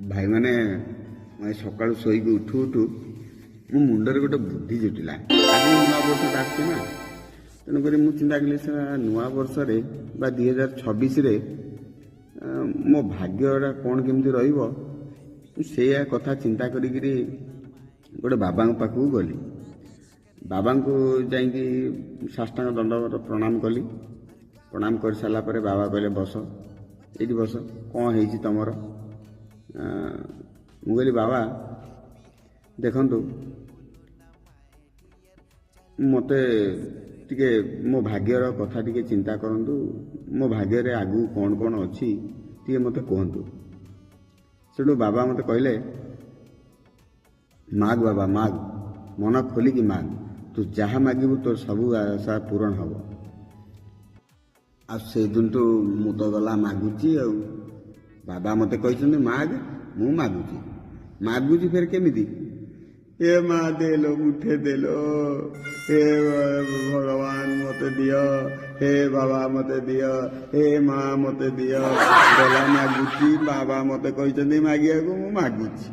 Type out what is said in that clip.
भाई मैंने सकाळु शोईकी उठु उठु मो मुंडरे गोटे बुद्धि जुटिला आज नुआ वर्ष आसছে ना तेणुक मुझे चिंता कली नुआ वर्ष बा 2026 मो भाग्य कौन केमती से कथा चिंता करी गोटे बाबा पाखक गली बाबा को जाकि साष्टांग दंड प्रणाम कली प्रणाम कर सारा बाबा कहले बस ये बस कौन है तुमर मु कहली बाबा देखंतु मते टिके मो भाग्यर कथा टिके चिंता करंतु मो भाग्य रे आगु कौन कौन अच्छी टिके मते कहंतु सेठू बाबा मते कहले माग बाबा माग मन खोलिकी माग तू जहाँ मागिबू तो सबू आशा पूरण हम आ से दिन तो मु तो गला मागुची आ बाबा मते कहते माग मु मागुची मागुची फिर केमिति हे माँ देलो मुठे देलो हे भगवान मते दियो हे बाबा मते दियो हे माँ मते दियो गला मागुची बाबा मते कहते मागिया को मु मागुची।